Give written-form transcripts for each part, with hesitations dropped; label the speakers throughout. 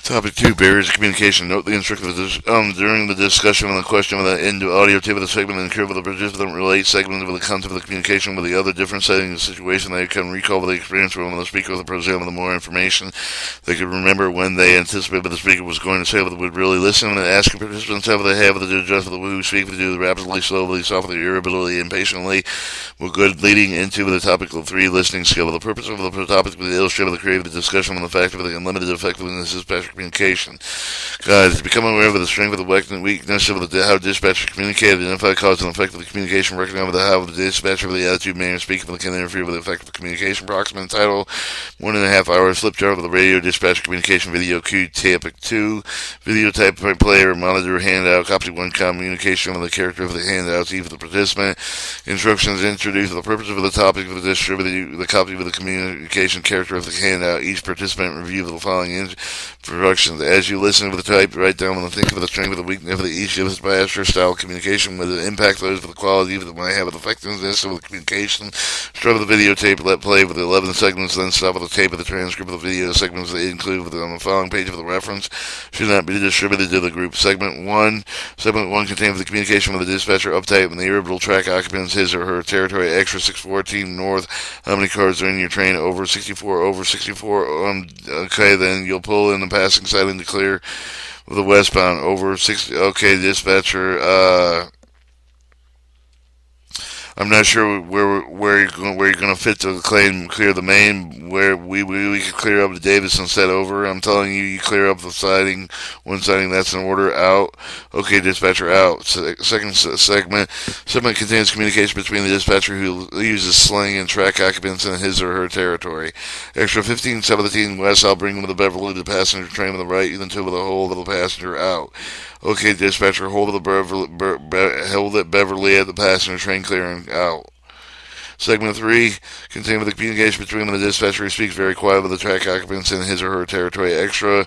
Speaker 1: Topic 2, barriers to communication. Note the instruction during the discussion on the question of the end audio tape of the segment and ensure that the participant relates segment of the content of the communication with the other different setting of situation. They can recall the experience when the speaker with the present with more information. They could remember when they anticipated what the speaker was going to say, but would really listen and ask the participants how they have to adjust for the who speak, to do rapidly, slowly, softly, irritability, impatiently. We're good leading into the topic of 3, listening skill. The purpose of the topic was to illustrate the creative discussion on the fact of the unlimited effectiveness of dispatcher communication. Guys, become aware of the strength of the weakness of how dispatcher communicated, identify cause and effect of the communication, recognize how the dispatcher of the attitude, manner, and speaking can interfere with the effective communication. Approximate title: 1.5 hours. Flip chart of the radio dispatcher communication video cue. Topic 2, video type player, monitor, handout. Copy 1, communication of the character of the handouts, E for the participant. Instructions introduced. The purpose of the topic of the distributor, the copy of the communication character of the handout. Each participant review the following instructions. As you listen to the type, write down and think of the strength of the weakness of each dispatcher style communication, with the impact those of the quality that might have the effectiveness of the communication. Start with the videotape, let play with the 11 segments, then stop with the tape of the transcript of the video segments that include on the following page of the reference. Should not be distributed to the group. Segment 1 contains the communication with the dispatcher uptight when the irritable track occupants his or her territory. Extra 614 north. How many cars are in your train? Over 64. Over 64. Okay, then you'll pull in the passing side into clear with the westbound. Over 60. Okay, dispatcher. I'm not sure where you're going to fit to clear the main. Where we could clear up to Davis and set over. I'm telling you, you clear up the siding, one siding. That's an order. Out. Okay, dispatcher, out. Second segment contains communication between the dispatcher who uses slang and track occupants in his or her territory. Extra 1517 west. I'll bring with the Beverly to the passenger train with the right, then two with the hold of the passenger. Out. Okay, dispatcher, hold it Beverly at the passenger train, clearing. Out. Segment 3 contains the communication between the dispatcher who speaks very quiet with the track occupants in his or her territory. Extra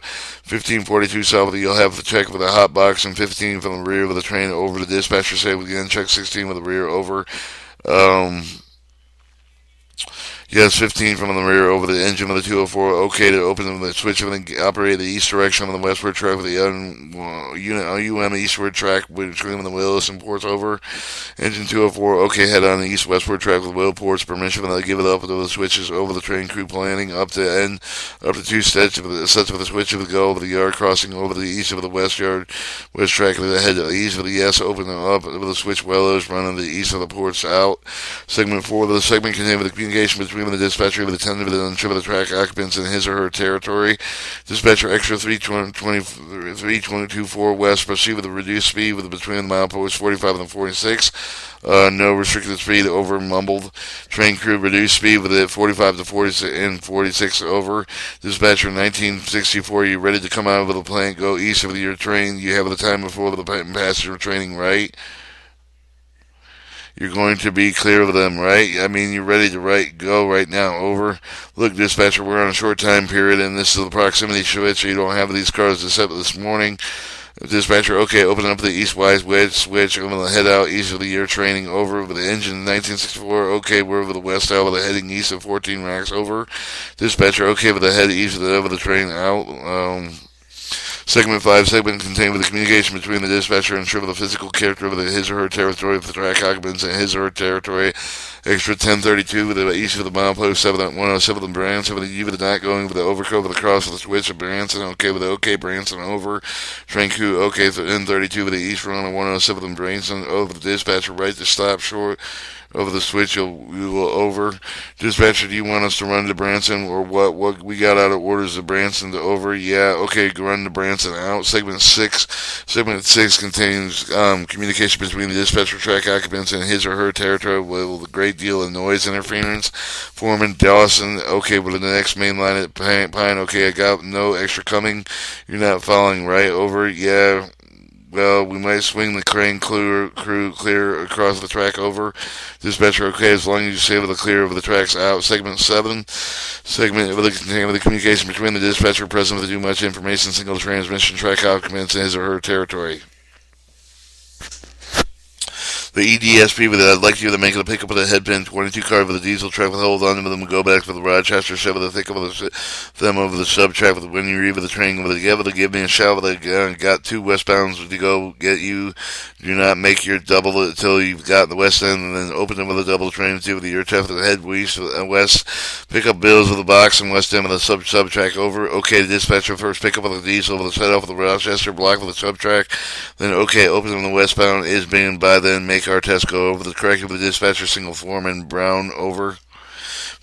Speaker 1: 1542 south, you'll have to check with a hot box, and 15 from the rear of the train over the dispatcher. Say again, check 16 with the rear over. Yes, 15 from the rear over the engine of the 204. Okay to open the switch and operate the east direction on the westward track with the UM eastward track between the wheels and ports over. Engine 204. Okay, head on the east-westward track with wheel ports. Permission to give it up with the switches over the train crew planning up to end. Up to 2 sets of the switch of the go over the yard crossing over the east of the west yard west track with the head to the east of the yes. Open them up with the switch wellows running the east of the ports. Out. Segment 4. The segment contains the communication between the dispatcher with the tender with the unsure of the track occupants in his or her territory. Dispatcher extra 3224 west. Proceed with a reduced speed with between the mile posts 45 and 46. No restricted speed over mumbled. Train crew reduced speed with it 45 to 46 and 46 over. Dispatcher 1964. You ready to come out of the plant? Go east of your train. You have the time before the passenger training, right? You're going to be clear of them, right? I mean, you're ready to go right now. Over. Look, dispatcher, we're on a short time period, and this is the proximity switch, so you don't have these cars to set this morning. Dispatcher, okay, open up the east-wise wedge switch. I'm going to head out east of the year training. Over with the engine 1964. Okay, we're over the west out with the heading east of 14 racks. Over. Dispatcher, okay, with the head east of the train. Out. Segment 5 contained with the communication between the dispatcher and the physical character of his or her territory with the track occupants in his or her territory. Extra 1032 with the east of the milepost 7107 with the Branson with the U with the not going with the overcoat with the cross with the switch of Branson. Okay with the okay Branson over. Train crew okay with the N32 with the east run of 107 with the Branson over the dispatcher right to stop short. Over the switch, you will over. Dispatcher, do you want us to run to Branson or what? What we got out of orders of Branson to over? Yeah, okay, run to Branson out. Segment 6 contains communication between the dispatcher track occupants in his or her territory with a great deal of noise interference. Foreman Dawson, okay, with the next main line at Pine, okay, I got no extra coming. You're not following, right? Over, yeah. Well, we might swing the crane crew clear across the track. Over. Dispatcher, okay, as long as you stay with the clear of the tracks. Out. Segment 7 with the communication between the dispatcher present with too much information, single transmission track occupants in his or her territory. The EDSP with it, I'd like you to make it a pickup with a headpin 22 car with a diesel truck with a hold on them and go back for the Rochester shove with a thick of them over the sub track with when you read with the train with the give me a shout with a got 2 westbounds to go get you. Do not make your double until you've got the west end and then open them with a double train two with your traffic with the head west. Pick up bills with the box and west end with a sub track over. Okay, the dispatcher first pick up with the diesel with a set off with the Rochester block with the sub track. Then okay, open them the westbound is being by then make our test go over the correct with the dispatcher single foreman Brown over.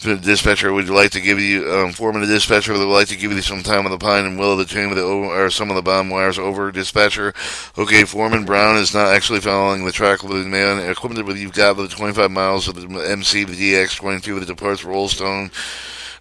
Speaker 1: The dispatcher would like to give you foreman the dispatcher would like to give you some time on the pine and willow the chain with the or some of the bomb wires over dispatcher. Okay, foreman Brown is not actually following the track with the man equipment with you've got with the 25 miles of the MC the DX22 with the departs Rollstone.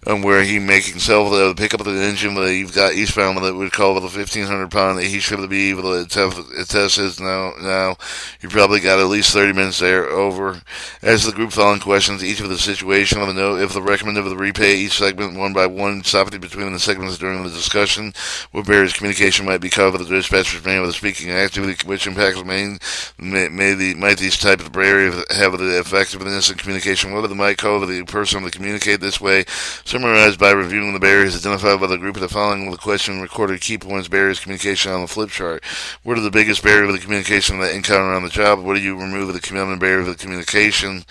Speaker 1: Where he making himself the pick up the engine with you've got eastbound with it would call with a 1,500 pound that he should be able to test is now you probably got at least 30 minutes there over. As the group following questions each of the situation on the note if the recommended of the repay each segment one by one stopping between the segments during the discussion what barriers communication might be covered with the dispatcher's man with the speaking activity which impacts might these types of barriers have the effectiveness in communication whether the might call the person to communicate this way. Summarized by reviewing the barriers identified by the group of the following with the question recorded key points barriers communication on the flip chart. What are the biggest barriers of the communication that encounter on the job? What do you remove of the common barriers of the communication?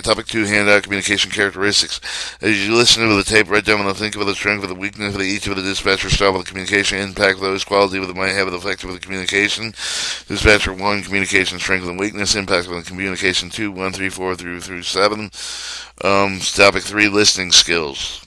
Speaker 1: Topic 2 handout communication characteristics. As you listen to the tape, write down and think of the strength of the weakness of each of the dispatcher style of the communication impact those quality that might have an effect of the communication. Dispatcher 1 communication strength and weakness impact on the communication 2 1 3 4 through 7. Topic 3 listening skills.